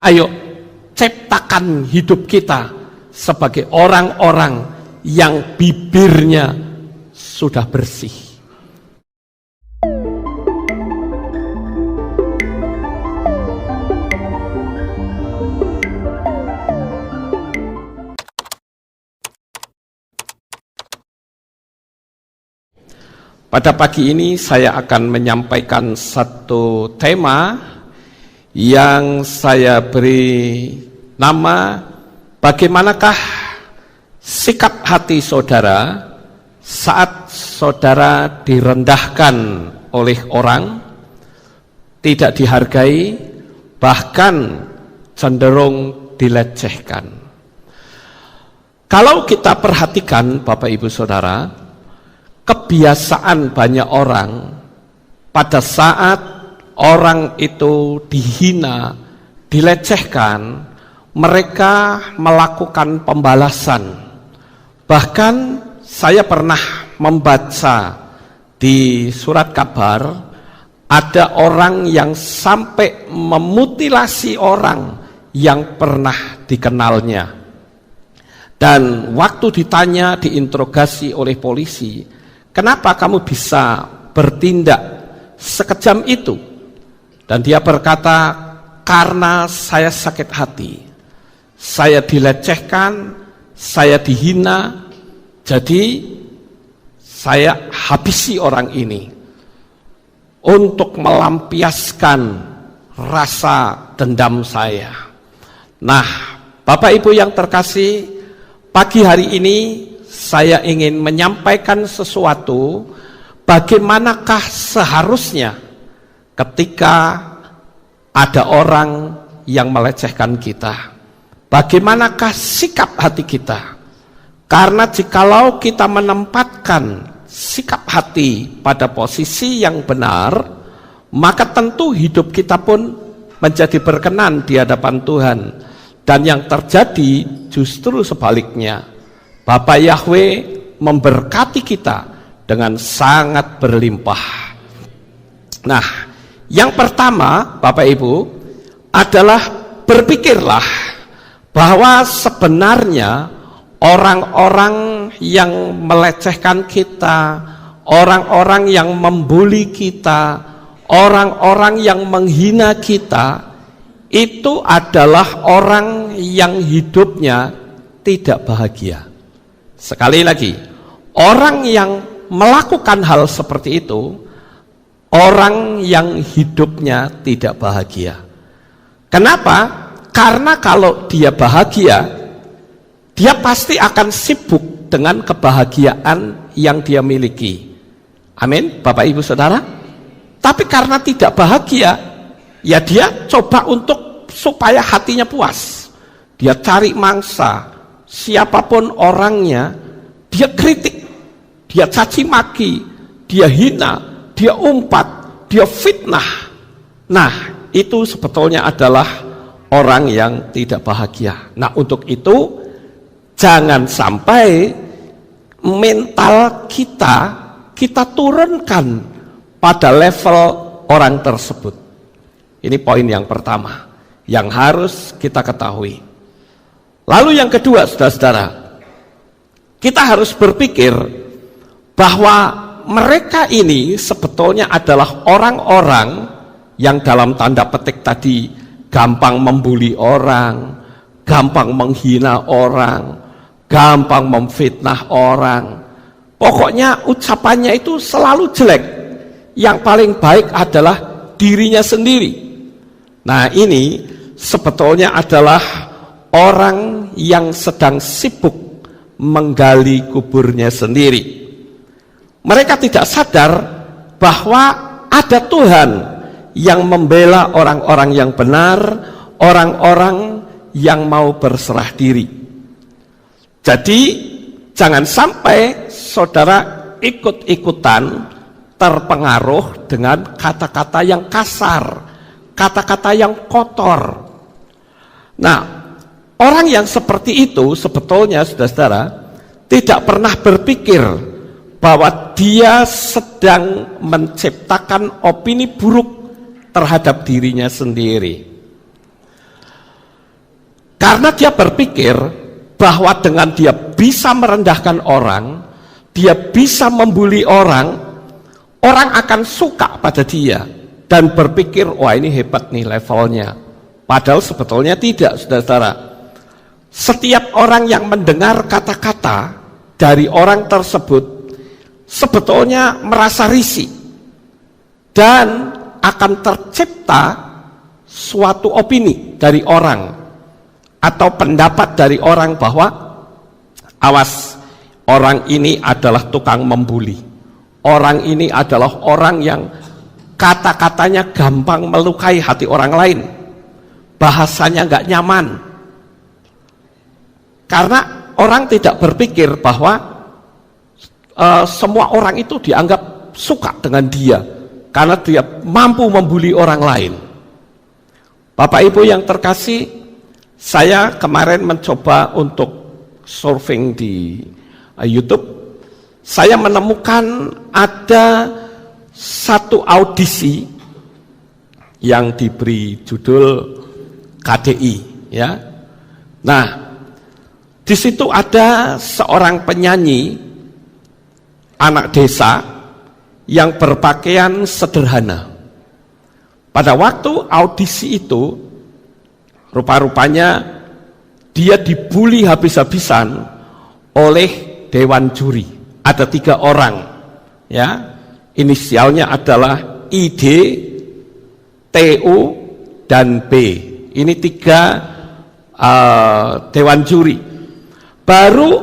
Ayo ciptakan hidup kita sebagai orang-orang yang bibirnya sudah bersih. Pada pagi ini saya akan menyampaikan satu tema yang saya beri nama, bagaimanakah sikap hati saudara saat saudara direndahkan oleh orang, tidak dihargai, bahkan cenderung dilecehkan. Kalau kita perhatikan Bapak Ibu Saudara, kebiasaan banyak orang pada saat orang itu dihina, dilecehkan, mereka melakukan pembalasan. Bahkan saya pernah membaca di surat kabar, ada orang yang sampai memutilasi orang yang pernah dikenalnya. Dan waktu ditanya, diinterogasi oleh polisi, kenapa kamu bisa bertindak sekejam itu? Dan dia berkata, karena saya sakit hati, saya dilecehkan, saya dihina, jadi saya habisi orang ini untuk melampiaskan rasa dendam saya. Nah, Bapak Ibu yang terkasih, pagi hari ini saya ingin menyampaikan sesuatu, bagaimanakah seharusnya ketika ada orang yang melecehkan kita, bagaimanakah sikap hati kita. Karena jikalau kita menempatkan sikap hati pada posisi yang benar, maka tentu hidup kita pun menjadi berkenan di hadapan Tuhan. Dan yang terjadi justru sebaliknya, Bapa Yahweh memberkati kita dengan sangat berlimpah. Nah, yang pertama Bapak Ibu adalah berpikirlah bahwa sebenarnya orang-orang yang melecehkan kita, orang-orang yang membuli kita, orang-orang yang menghina kita, itu adalah orang yang hidupnya tidak bahagia. Sekali lagi, orang yang melakukan hal seperti itu, orang yang hidupnya tidak bahagia. Kenapa? Karena kalau dia bahagia, dia pasti akan sibuk dengan kebahagiaan yang dia miliki. Amin, Bapak Ibu Saudara. Tapi karena tidak bahagia, ya dia coba untuk supaya hatinya puas. Dia cari mangsa, siapapun orangnya, dia kritik, dia caci maki, dia hina, dia umpat, dia fitnah. Nah, itu sebetulnya adalah orang yang tidak bahagia. Nah, untuk itu jangan sampai mental kita turunkan pada level orang tersebut. Ini poin yang pertama yang harus kita ketahui. Lalu yang kedua, saudara-saudara, kita harus berpikir bahwa mereka ini sebetulnya adalah orang-orang yang dalam tanda petik tadi gampang membuli orang, gampang menghina orang, gampang memfitnah orang. Pokoknya ucapannya itu selalu jelek. Yang paling baik adalah dirinya sendiri. Nah, ini sebetulnya adalah orang yang sedang sibuk menggali kuburnya sendiri. Mereka tidak sadar bahwa ada Tuhan yang membela orang-orang yang benar, orang-orang yang mau berserah diri. Jadi jangan sampai saudara ikut-ikutan terpengaruh dengan kata-kata yang kasar, kata-kata yang kotor. Nah, orang yang seperti itu sebetulnya saudara-saudara tidak pernah berpikir bahwa dia sedang menciptakan opini buruk terhadap dirinya sendiri. Karena dia berpikir bahwa dengan dia bisa merendahkan orang, dia bisa membuli orang, orang akan suka pada dia dan berpikir, wah ini hebat nih levelnya. Padahal sebetulnya tidak, saudara-saudara. Setiap orang yang mendengar kata-kata dari orang tersebut sebetulnya merasa risih dan akan tercipta suatu opini dari orang atau pendapat dari orang bahwa awas, orang ini adalah tukang membuli, orang ini adalah orang yang kata-katanya gampang melukai hati orang lain, bahasanya nggak nyaman. Karena orang tidak berpikir bahwa semua orang itu dianggap suka dengan dia karena dia mampu membuli orang lain. Bapak Ibu yang terkasih, saya kemarin mencoba untuk surfing di YouTube. Saya menemukan ada satu audisi yang diberi judul KDI, ya. Nah, di situ ada seorang penyanyi anak desa yang berpakaian sederhana. Pada waktu audisi itu, rupa-rupanya dia dibully habis-habisan oleh dewan juri. Ada 3 orang, ya, inisialnya adalah ID, TU, dan B. Ini 3 dewan juri. Baru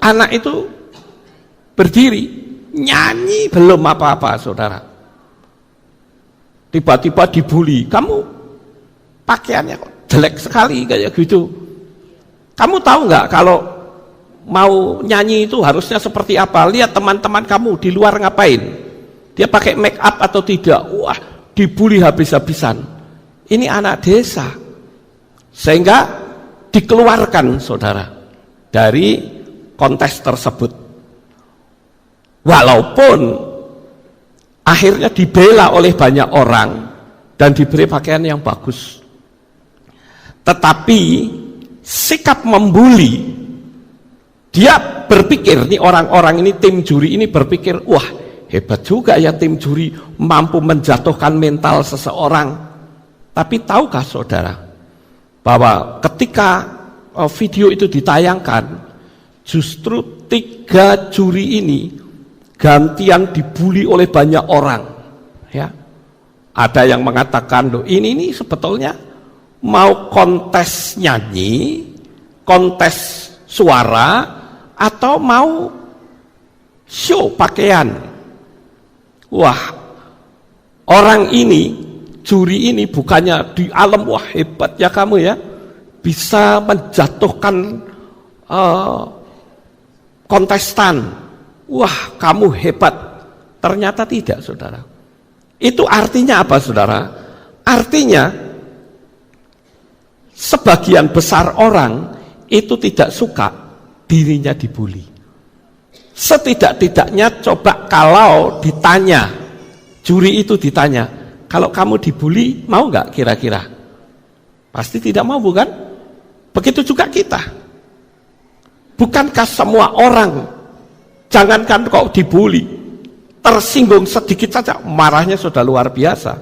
anak itu berdiri, nyanyi belum apa-apa, saudara. Tiba-tiba dibully, kamu pakaiannya kok jelek sekali kayak gitu. Kamu tahu nggak kalau mau nyanyi itu harusnya seperti apa? Lihat teman-teman kamu di luar ngapain? Dia pakai make up atau tidak? Wah, dibully habis-habisan. Ini anak desa. Sehingga dikeluarkan, saudara, dari kontes tersebut. Walaupun akhirnya dibela oleh banyak orang dan diberi pakaian yang bagus, tetapi sikap membuli, dia berpikir, nih orang-orang ini, tim juri ini berpikir, wah hebat juga ya tim juri mampu menjatuhkan mental seseorang. Tapi tahukah saudara bahwa ketika video itu ditayangkan, justru 3 juri ini gantian dibully oleh banyak orang, ya. Ada yang mengatakan, loh ini sebetulnya mau kontes nyanyi, kontes suara, atau mau show pakaian. Wah, orang ini, juri ini bukannya di alam, wah hebat ya kamu ya, bisa menjatuhkan kontestan. Wah, kamu hebat. Ternyata tidak, saudara. Itu artinya apa, saudara? Artinya sebagian besar orang itu tidak suka dirinya dibully. Setidak-tidaknya coba kalau ditanya, juri itu ditanya, kalau kamu dibully mau nggak kira-kira? Pasti tidak mau, bukan? Begitu juga kita. Bukankah semua orang, jangankan kok dibully, tersinggung sedikit saja marahnya sudah luar biasa.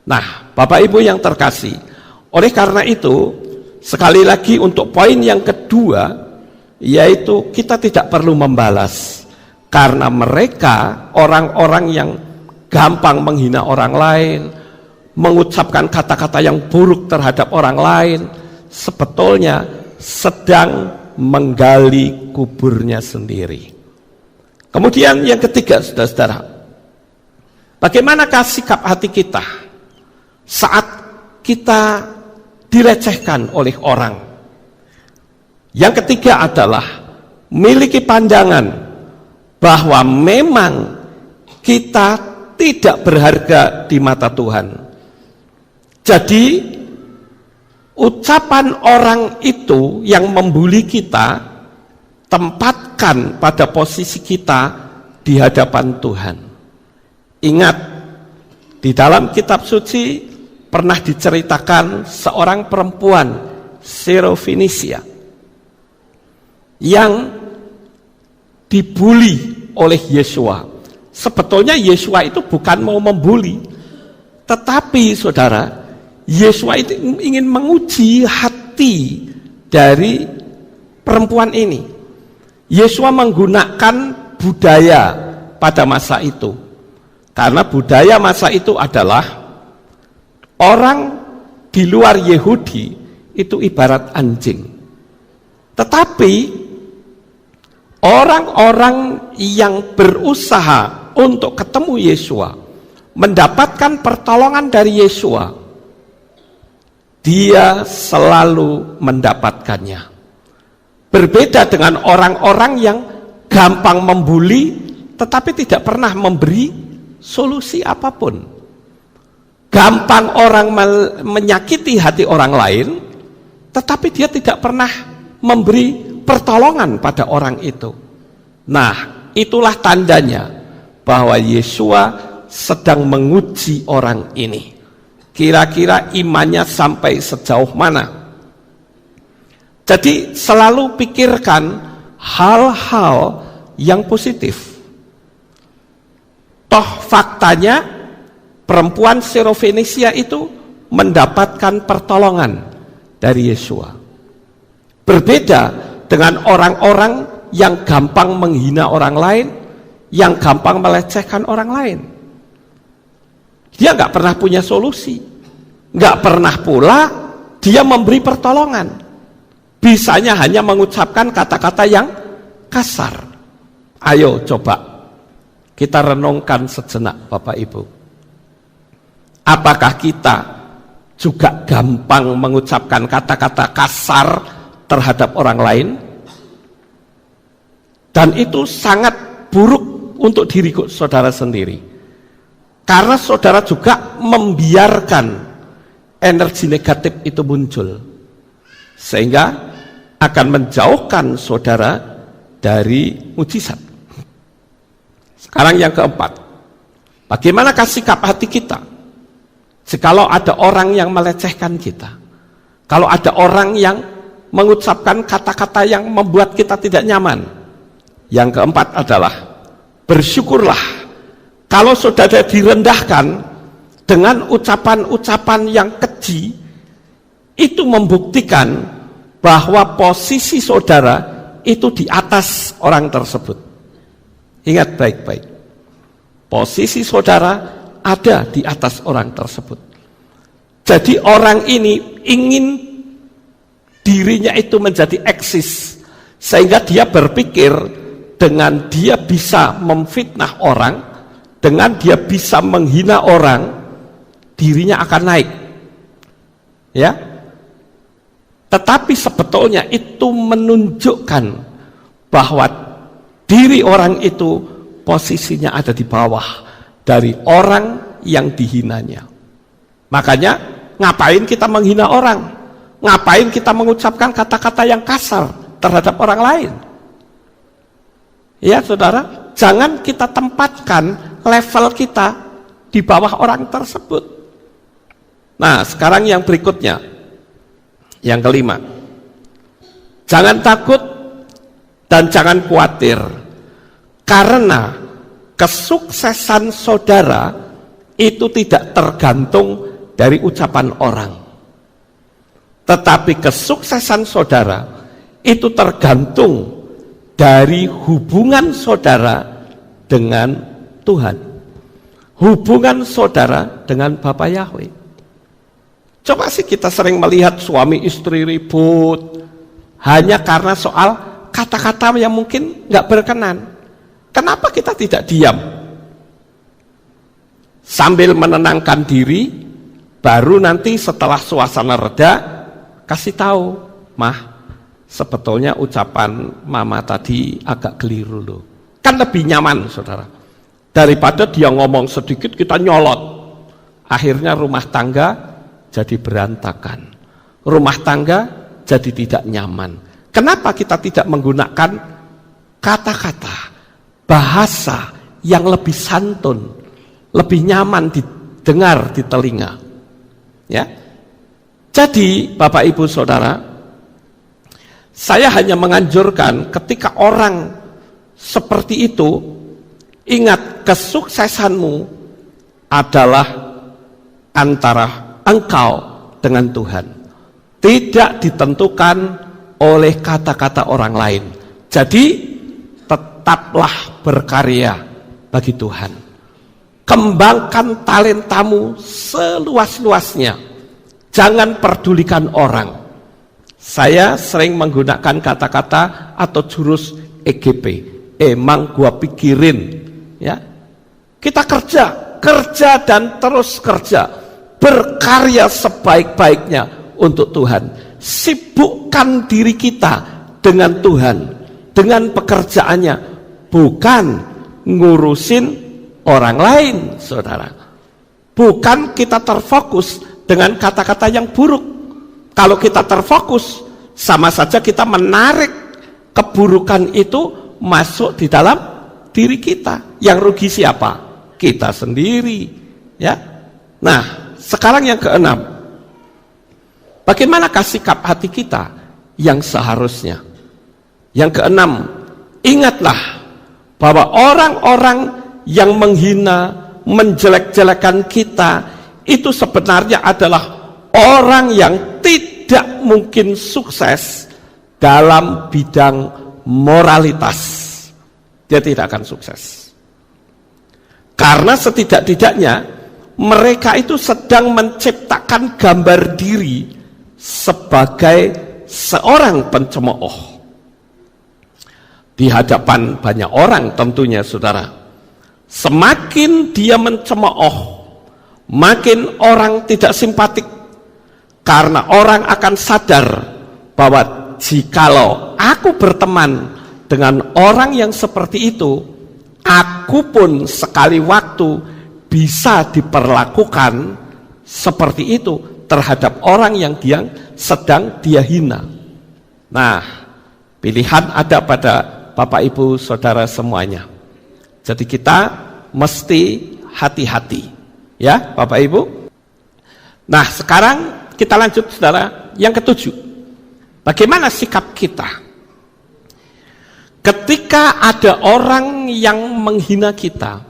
Nah, Bapak Ibu yang terkasih, oleh karena itu sekali lagi untuk poin yang kedua, yaitu kita tidak perlu membalas, karena mereka orang-orang yang gampang menghina orang lain, mengucapkan kata-kata yang buruk terhadap orang lain, sebetulnya sedang menggali kuburnya sendiri. Kemudian yang ketiga, saudara-saudara, bagaimanakah sikap hati kita saat kita dilecehkan oleh orang? Yang ketiga adalah miliki pandangan bahwa memang kita tidak berharga di mata Tuhan. Jadi ucapan orang itu yang membuli kita, tempatkan pada posisi kita di hadapan Tuhan. Ingat, di dalam kitab suci pernah diceritakan seorang perempuan Sirofenisia yang dibuli oleh Yesua. Sebetulnya Yesua itu bukan mau membuli, tetapi saudara, Yesua itu ingin menguji hati dari perempuan ini. Yesua menggunakan budaya pada masa itu, karena budaya masa itu adalah orang di luar Yahudi itu ibarat anjing. Tetapi orang-orang yang berusaha untuk ketemu Yesua, mendapatkan pertolongan dari Yesua, dia selalu mendapatkannya. Berbeda dengan orang-orang yang gampang membuli tetapi tidak pernah memberi solusi apapun. Gampang orang menyakiti hati orang lain tetapi dia tidak pernah memberi pertolongan pada orang itu. Nah, itulah tandanya bahwa Yesua sedang menguji orang ini. Kira-kira imannya sampai sejauh mana? Jadi selalu pikirkan hal-hal yang positif. Toh faktanya perempuan Sirofenisia itu mendapatkan pertolongan dari Yesua. Berbeda dengan orang-orang yang gampang menghina orang lain, yang gampang melecehkan orang lain. Dia nggak pernah punya solusi, nggak pernah pula dia memberi pertolongan. Bisanya hanya mengucapkan kata-kata yang kasar. Ayo coba kita renungkan sejenak, Bapak Ibu. Apakah kita juga gampang mengucapkan kata-kata kasar terhadap orang lain? Dan itu sangat buruk untuk diri saudara sendiri. Karena saudara juga membiarkan energi negatif itu muncul, sehingga akan menjauhkan saudara dari mujizat. Sekarang yang keempat, bagaimanakah sikap hati kita jikalau ada orang yang melecehkan kita, kalau ada orang yang mengucapkan kata-kata yang membuat kita tidak nyaman? Yang keempat adalah bersyukurlah kalau saudara direndahkan dengan ucapan-ucapan yang keji. Itu membuktikan bahwa posisi saudara itu di atas orang tersebut. Ingat baik-baik, posisi saudara ada di atas orang tersebut. Jadi orang ini ingin dirinya itu menjadi eksis, sehingga dia berpikir dengan dia bisa memfitnah orang, dengan dia bisa menghina orang, dirinya akan naik. Ya. Tetapi sebetulnya itu menunjukkan bahwa diri orang itu posisinya ada di bawah dari orang yang dihinanya. Makanya ngapain kita menghina orang? Ngapain kita mengucapkan kata-kata yang kasar terhadap orang lain? Ya saudara, jangan kita tempatkan level kita di bawah orang tersebut. Nah, sekarang yang berikutnya, yang kelima, jangan takut dan jangan khawatir, karena kesuksesan saudara itu tidak tergantung dari ucapan orang, tetapi kesuksesan saudara itu tergantung dari hubungan saudara dengan Tuhan, hubungan saudara dengan Bapa Yahweh. Coba sih kita sering melihat suami istri ribut hanya karena soal kata-kata yang mungkin nggak berkenan. Kenapa kita tidak diam? Sambil menenangkan diri, baru nanti setelah suasana reda, kasih tahu, Mah, sebetulnya ucapan Mama tadi agak keliru loh. Kan lebih nyaman, saudara. Daripada dia ngomong sedikit, kita nyolot. Akhirnya rumah tangga jadi berantakan. Rumah tangga jadi tidak nyaman. Kenapa kita tidak menggunakan kata-kata, bahasa yang lebih santun, lebih nyaman didengar di telinga? Ya. Jadi Bapak Ibu Saudara, Saya hanya menganjurkan ketika orang seperti itu, ingat kesuksesanmu adalah antara engkau dengan Tuhan. Tidak ditentukan oleh kata-kata orang lain. Jadi tetaplah berkarya bagi Tuhan. Kembangkan talentamu seluas-luasnya. Jangan pedulikan orang. Saya sering menggunakan kata-kata atau jurus EGP. Emang gua pikirin, ya. Kita kerja dan terus kerja. Berkarya sebaik-baiknya untuk Tuhan. Sibukkan diri kita dengan Tuhan, dengan pekerjaannya, bukan ngurusin orang lain, saudara. Bukan kita terfokus dengan kata-kata yang buruk. Kalau kita terfokus, sama saja kita menarik keburukan itu masuk di dalam diri kita. Yang rugi siapa? Kita sendiri, ya. Nah, sekarang yang keenam, bagaimanakah sikap hati kita yang seharusnya? Yang keenam, ingatlah bahwa orang-orang yang menghina, menjelek-jelekan kita, itu sebenarnya adalah orang yang tidak mungkin sukses dalam bidang moralitas. Dia tidak akan sukses. Karena setidak-tidaknya mereka itu sedang menciptakan gambar diri sebagai seorang pencemooh. Di hadapan banyak orang tentunya, saudara. Semakin dia mencemooh, makin orang tidak simpatik. Karena orang akan sadar bahwa jikalau aku berteman dengan orang yang seperti itu, aku pun sekali waktu bisa diperlakukan seperti itu terhadap orang yang sedang dia hina. Nah, pilihan ada pada Bapak Ibu Saudara semuanya. Jadi kita mesti hati-hati, ya Bapak Ibu. Nah, sekarang kita lanjut, saudara, yang ketujuh. Bagaimana sikap kita ketika ada orang yang menghina kita?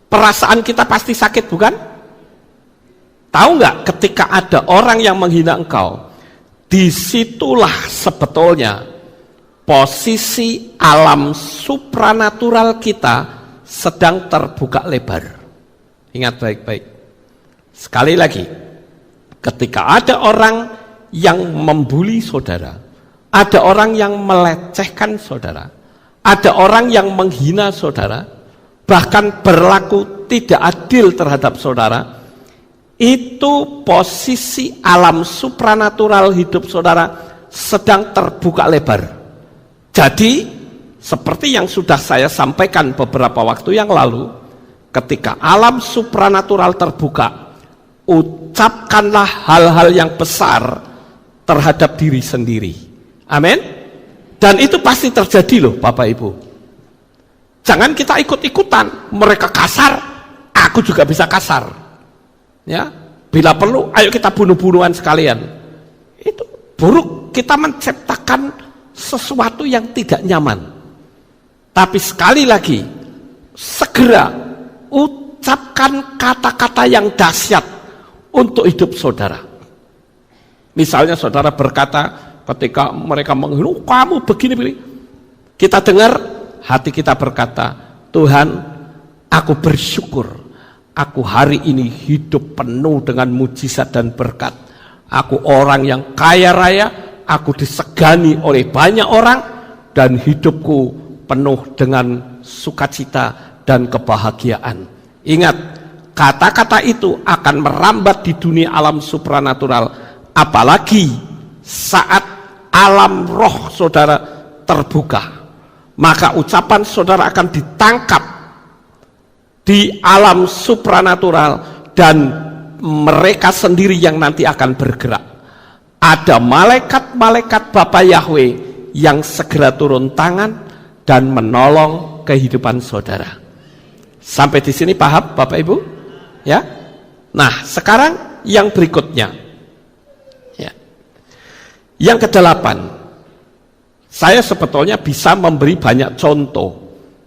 Perasaan kita pasti sakit, bukan? Tahu nggak, ketika ada orang yang menghina engkau, disitulah sebetulnya posisi alam supranatural kita sedang terbuka lebar. Ingat baik-baik. Sekali lagi, ketika ada orang yang membuli saudara, ada orang yang melecehkan saudara, ada orang yang menghina saudara, bahkan berlaku tidak adil terhadap saudara, itu posisi alam supranatural hidup saudara sedang terbuka lebar. Jadi, seperti yang sudah saya sampaikan beberapa waktu yang lalu, ketika alam supranatural terbuka, ucapkanlah hal-hal yang besar terhadap diri sendiri. Amin. Dan itu pasti terjadi loh Bapak Ibu. Jangan kita ikut-ikutan, mereka kasar, aku juga bisa kasar. Ya, bila perlu ayo kita bunuh-bunuhan sekalian. Itu buruk, kita menciptakan sesuatu yang tidak nyaman. Tapi sekali lagi, segera ucapkan kata-kata yang dahsyat untuk hidup saudara. Misalnya saudara berkata ketika mereka menghina, kamu begini-begini. Kita dengar, hati kita berkata, Tuhan, aku bersyukur, aku hari ini hidup penuh dengan mujizat dan berkat. Aku orang yang kaya raya, aku disegani oleh banyak orang, dan hidupku penuh dengan sukacita dan kebahagiaan. Ingat, kata-kata itu akan merambat di dunia alam supranatural, apalagi saat alam roh saudara terbuka. Maka ucapan saudara akan ditangkap di alam supranatural dan mereka sendiri yang nanti akan bergerak. Ada malaikat-malaikat Bapa Yahweh yang segera turun tangan dan menolong kehidupan saudara. Sampai di sini paham Bapak Ibu? Ya. Nah, sekarang yang berikutnya. Ya. Yang kedelapan. Saya sebetulnya bisa memberi banyak contoh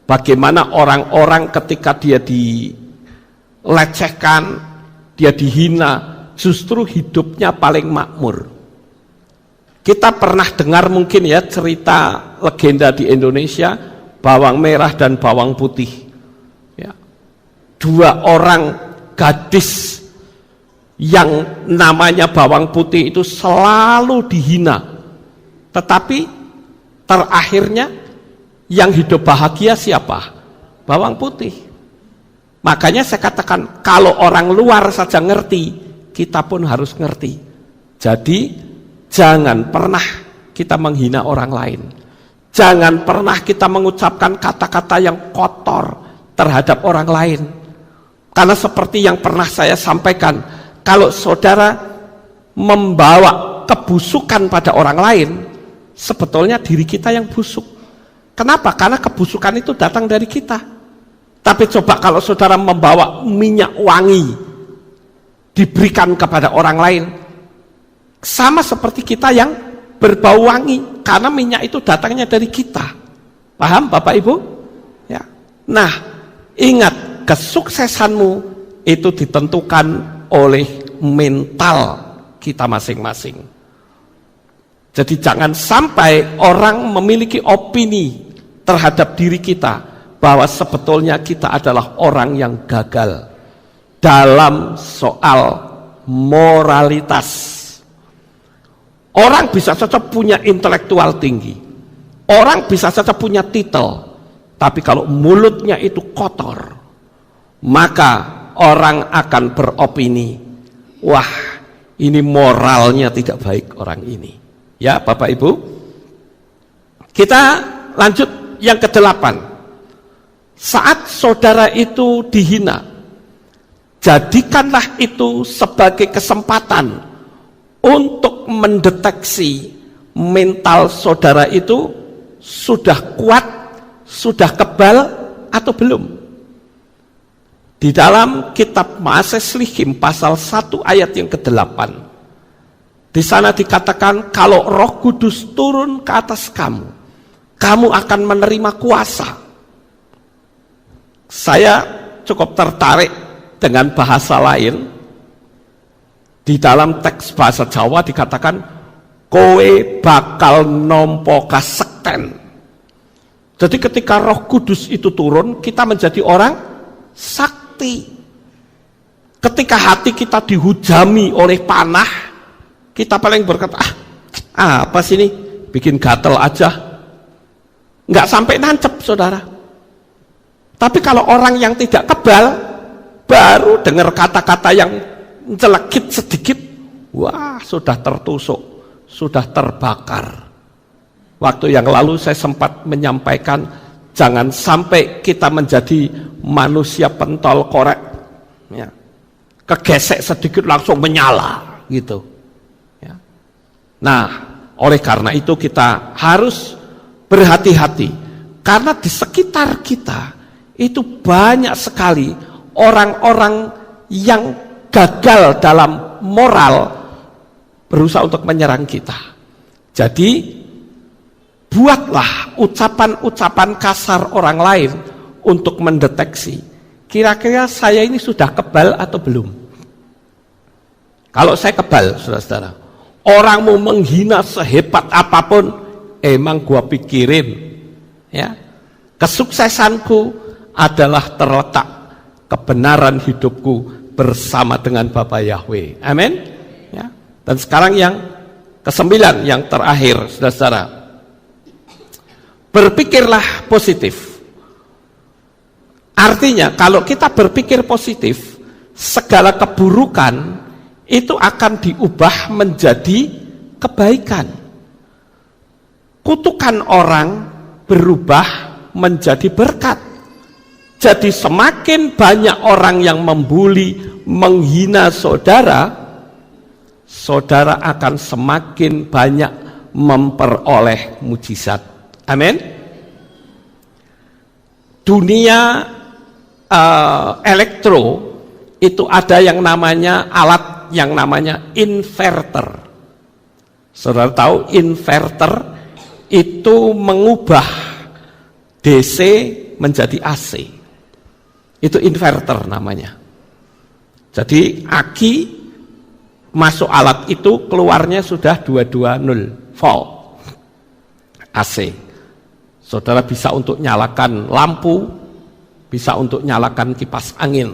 bagaimana orang-orang ketika dia dilecehkan, dia dihina, justru hidupnya paling makmur. Kita pernah dengar mungkin ya cerita legenda di Indonesia, bawang merah dan bawang putih. Ya. Dua orang gadis yang namanya bawang putih itu selalu dihina. Tetapi terakhirnya yang hidup bahagia siapa? Bawang putih. Makanya saya katakan kalau orang luar saja ngerti, kita pun harus ngerti. Jadi jangan pernah kita menghina orang lain. Jangan pernah kita mengucapkan kata-kata yang kotor terhadap orang lain. Karena seperti yang pernah saya sampaikan, kalau saudara membawa kebusukan pada orang lain, sebetulnya diri kita yang busuk. Kenapa? Karena kebusukan itu datang dari kita. Tapi coba kalau saudara membawa minyak wangi, diberikan kepada orang lain, sama seperti kita yang berbau wangi, karena minyak itu datangnya dari kita. Paham Bapak Ibu? Ya. Nah, ingat, kesuksesanmu itu ditentukan oleh mental kita masing-masing. Jadi jangan sampai orang memiliki opini terhadap diri kita bahwa sebetulnya kita adalah orang yang gagal dalam soal moralitas. Orang bisa saja punya intelektual tinggi, orang bisa saja punya titel, tapi kalau mulutnya itu kotor, maka orang akan beropini, wah ini moralnya tidak baik orang ini. Ya Bapak Ibu, kita lanjut yang ke-8. Saat saudara itu dihina, jadikanlah itu sebagai kesempatan untuk mendeteksi mental saudara itu sudah kuat, sudah kebal atau belum. Di dalam kitab Maases Lihim pasal 1 ayat yang ke-8, di sana dikatakan kalau Roh Kudus turun ke atas kamu, kamu akan menerima kuasa. Saya cukup tertarik dengan bahasa lain. Di dalam teks bahasa Jawa dikatakan kowe bakal nampa kasekten. Jadi ketika Roh Kudus itu turun, kita menjadi orang sakti. Ketika hati kita dihujami oleh panah, kita paling berkata, apa sih ini, bikin gatel aja. Nggak sampai nancep saudara. Tapi kalau orang yang tidak kebal, baru dengar kata-kata yang jelekit sedikit, wah sudah tertusuk, sudah terbakar. Waktu yang lalu saya sempat menyampaikan, jangan sampai kita menjadi manusia pentol korek, ya. Kegesek sedikit langsung menyala gitu. Ya. Nah, oleh karena itu kita harus berhati-hati, karena di sekitar kita itu banyak sekali orang-orang yang gagal dalam moral berusaha untuk menyerang kita. Jadi buatlah ucapan-ucapan kasar orang lain untuk mendeteksi kira-kira saya ini sudah kebal atau belum. Kalau saya kebal, saudara-saudara, orang mau menghina sehebat apapun, emang gua pikirin, ya, kesuksesanku adalah terletak kebenaran hidupku bersama dengan Bapa Yahweh. Amin. Ya. Dan sekarang yang ke-9, yang terakhir, saudara-saudara, berpikirlah positif. Artinya kalau kita berpikir positif, segala keburukan itu akan diubah menjadi kebaikan. Kutukan orang berubah menjadi berkat. Jadi semakin banyak orang yang membuli, menghina saudara, saudara akan semakin banyak memperoleh mujizat. Amin. Dunia elektro itu ada yang namanya alat yang namanya inverter. Saudara tahu inverter itu mengubah DC menjadi AC. Itu inverter namanya. Jadi aki masuk alat itu keluarnya sudah 220 volt AC. Saudara bisa untuk nyalakan lampu, bisa untuk nyalakan kipas angin.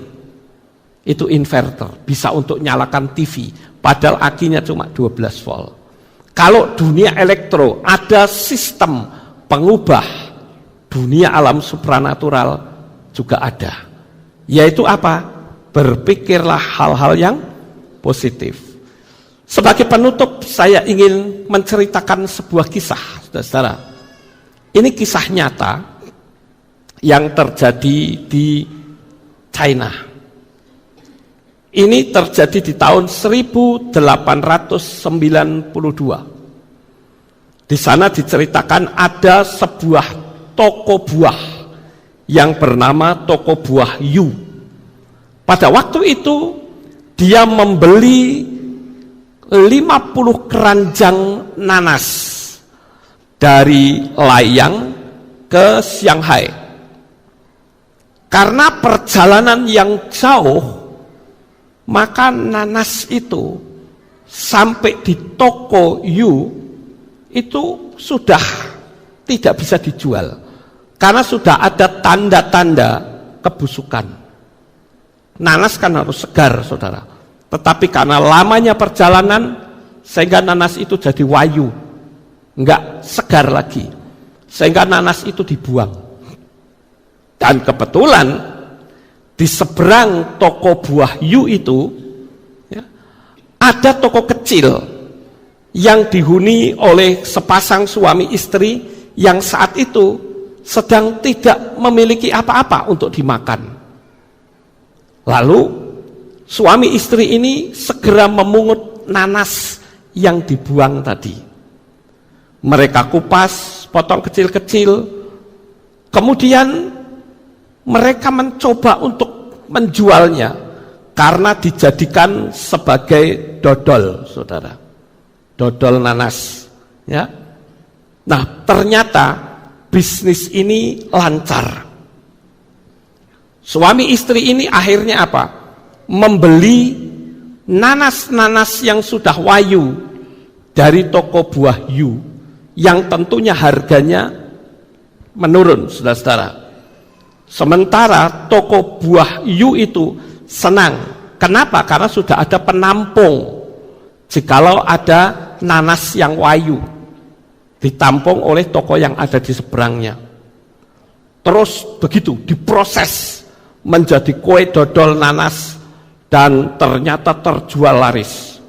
Itu inverter, bisa untuk nyalakan TV, padahal akinya cuma 12 volt. Kalau dunia elektro ada sistem pengubah dunia alam supranatural juga ada. Yaitu apa? Berpikirlah hal-hal yang positif. Sebagai penutup saya ingin menceritakan sebuah kisah, saudara. Ini kisah nyata yang terjadi di China. Ini terjadi di tahun 1892. Di sana diceritakan ada sebuah toko buah yang bernama toko buah Yu. Pada waktu itu dia membeli 50 keranjang nanas dari Luoyang ke Shanghai. Karena perjalanan yang jauh, maka nanas itu sampai di toko Yu itu sudah tidak bisa dijual karena sudah ada tanda-tanda kebusukan. Nanas kan harus segar, saudara. Tetapi karena lamanya perjalanan sehingga nanas itu jadi wayu, enggak segar lagi, sehingga nanas itu dibuang. Dan kebetulan di seberang toko buah Yu itu ya, ada toko kecil yang dihuni oleh sepasang suami istri yang saat itu sedang tidak memiliki apa-apa untuk dimakan. Lalu suami istri ini segera memungut nanas yang dibuang tadi. Mereka kupas, potong kecil-kecil, kemudian mereka mencoba untuk menjualnya karena dijadikan sebagai dodol, saudara. Dodol nanas, ya. Nah, ternyata bisnis ini lancar. Suami istri ini akhirnya apa? Membeli nanas-nanas yang sudah wayu dari toko buah Yu, yang tentunya harganya menurun, saudara-saudara. Sementara toko buah Yu itu senang. Kenapa? Karena sudah ada penampung. Jikalau ada nanas yang wayu, ditampung oleh toko yang ada di seberangnya. Terus begitu diproses menjadi kue dodol nanas dan ternyata terjual laris.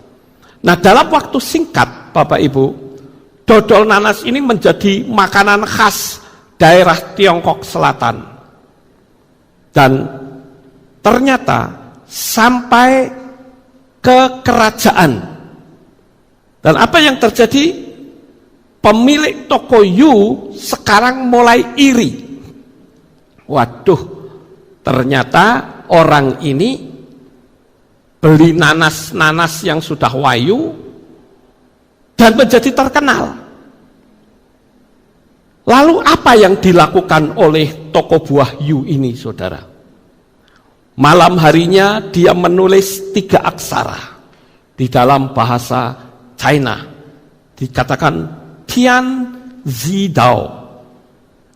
Nah, dalam waktu singkat, Bapak Ibu, dodol nanas ini menjadi makanan khas daerah Tiongkok Selatan. Dan ternyata sampai ke kerajaan. Dan apa yang terjadi? Pemilik toko Yu sekarang mulai iri. Waduh, ternyata orang ini beli nanas-nanas yang sudah wayu dan menjadi terkenal. Lalu apa yang dilakukan oleh toko buah Yu ini, saudara? Malam harinya dia menulis 3 aksara di dalam bahasa China. Dikatakan Tian Zi Dao,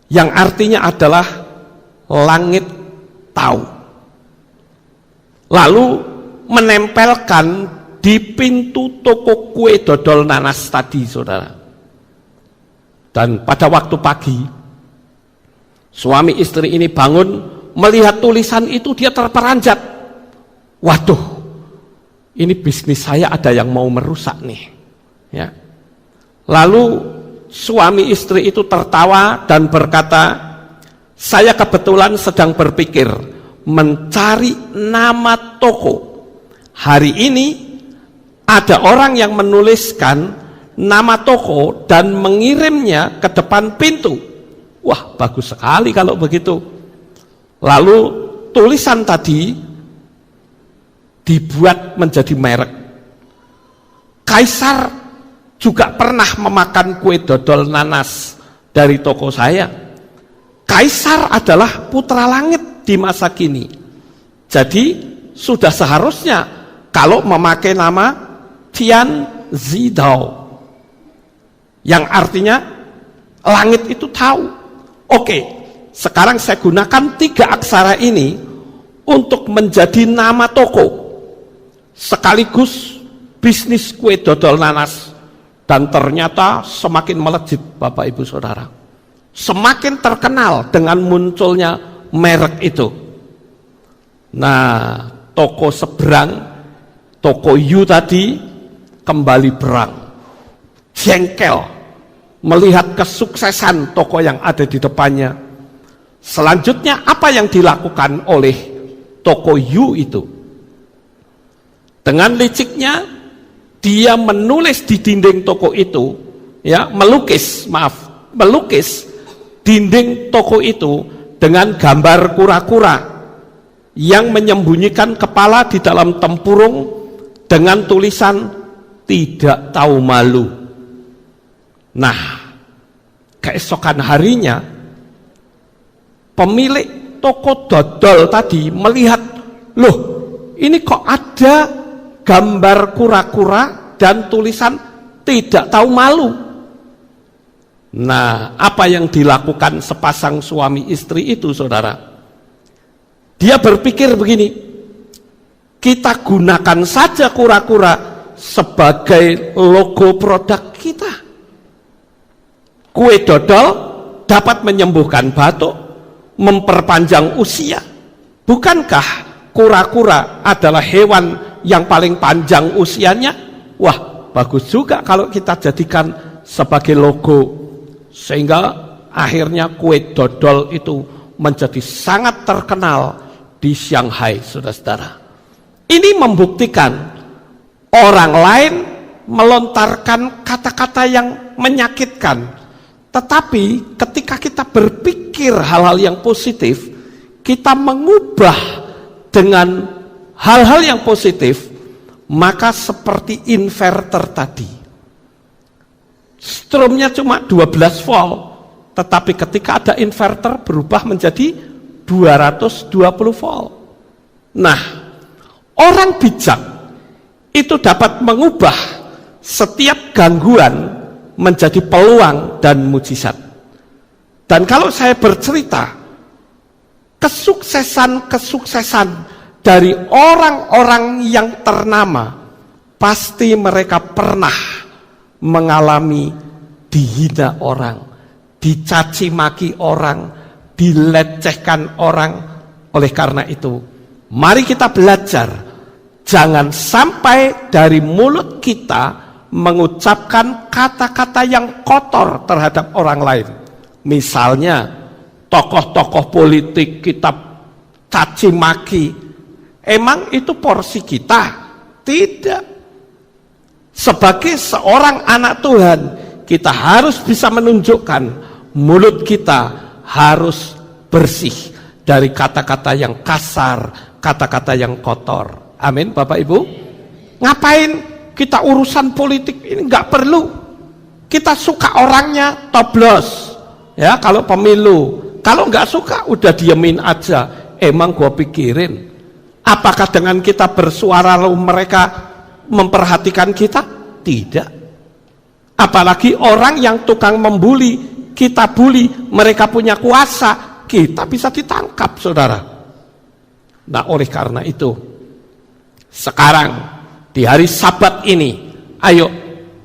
yang artinya adalah langit tahu. Lalu menempelkan di pintu toko kue dodol nanas tadi, saudara. Dan pada waktu pagi, suami istri ini bangun, melihat tulisan itu dia terperanjat. Waduh, ini bisnis saya ada yang mau merusak nih. Ya. Lalu suami istri itu tertawa dan berkata, saya kebetulan sedang berpikir mencari nama toko. Hari ini ada orang yang menuliskan nama toko dan mengirimnya ke depan pintu. Wah, bagus sekali kalau begitu. Lalu tulisan tadi dibuat menjadi merek. Kaisar juga pernah memakan kue dodol nanas dari toko saya. Kaisar adalah putra langit di masa kini. Jadi sudah seharusnya kalau memakai nama Tian Zidao, yang artinya langit itu tahu. Oke, sekarang saya gunakan 3 aksara ini untuk menjadi nama toko, sekaligus bisnis kue dodol nanas. Dan ternyata semakin melejit, Bapak Ibu Saudara. Semakin terkenal dengan munculnya merek itu. Nah, toko seberang, toko Yu tadi kembali berang. Jengkel melihat kesuksesan toko yang ada di depannya. Selanjutnya apa yang dilakukan oleh toko Yu itu? Dengan liciknya dia menulis di dinding toko itu, ya, melukis dinding toko itu dengan gambar kura-kura yang menyembunyikan kepala di dalam tempurung dengan tulisan tidak tahu malu. Nah, keesokan harinya pemilik toko dodol tadi melihat, loh, ini kok ada gambar kura-kura dan tulisan tidak tahu malu. Nah, apa yang dilakukan sepasang suami istri itu, saudara? Dia berpikir begini, kita gunakan saja kura-kura sebagai logo produk kita. Kue dodol dapat menyembuhkan batuk, memperpanjang usia. Bukankah kura-kura adalah hewan yang paling panjang usianya? Wah, bagus juga kalau kita jadikan sebagai logo, sehingga akhirnya kue dodol itu menjadi sangat terkenal di Shanghai, saudara-saudara. Ini membuktikan orang lain melontarkan kata-kata yang menyakitkan, tetapi ketika kita berpikir hal-hal yang positif, kita mengubah dengan hal-hal yang positif, maka seperti inverter tadi, strumnya cuma 12 volt, tetapi ketika ada inverter berubah menjadi 220 volt. Nah, orang bijak itu dapat mengubah setiap gangguan menjadi peluang dan mujizat. Dan kalau saya bercerita kesuksesan dari orang-orang yang ternama, pasti mereka pernah mengalami dihina orang, dicaci maki orang, dilecehkan orang. Oleh karena itu, mari kita belajar, jangan sampai dari mulut kita mengucapkan kata-kata yang kotor terhadap orang lain. Misalnya, tokoh-tokoh politik kita caci maki. Emang itu porsi kita? Tidak. Sebagai seorang anak Tuhan, kita harus bisa menunjukkan mulut kita harus bersih dari kata-kata yang kasar, kata-kata yang kotor. Amin, Bapak Ibu. Ngapain kita urusan politik ini? Nggak perlu. Kita suka orangnya, toblos. Ya, kalau pemilu. Kalau nggak suka, udah diemin aja. Emang gua pikirin, apakah dengan kita bersuara lalu mereka memperhatikan kita? Tidak. Apalagi orang yang tukang membuli, kita bully, mereka punya kuasa, kita bisa ditangkap, saudara. Nah, oleh karena itu, sekarang di hari Sabat ini, ayo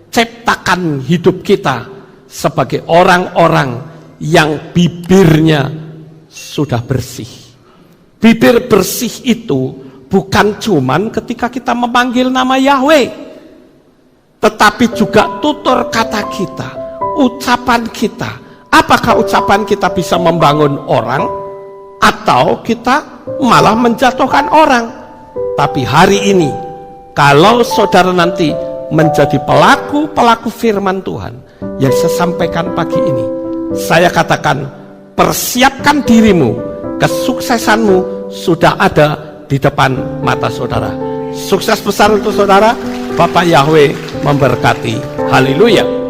ciptakan hidup kita sebagai orang-orang yang bibirnya sudah bersih. Bibir bersih itu bukan cuman ketika kita memanggil nama Yahweh, tetapi juga tutur kata kita, ucapan kita. Apakah ucapan kita bisa membangun orang, atau kita malah menjatuhkan orang? Tapi hari ini, kalau saudara nanti menjadi pelaku firman Tuhan yang saya sampaikan pagi ini, saya katakan, persiapkan dirimu, kesuksesanmu sudah ada di depan mata saudara. Sukses besar untuk saudara. Bapak Yahweh memberkati. Haleluya.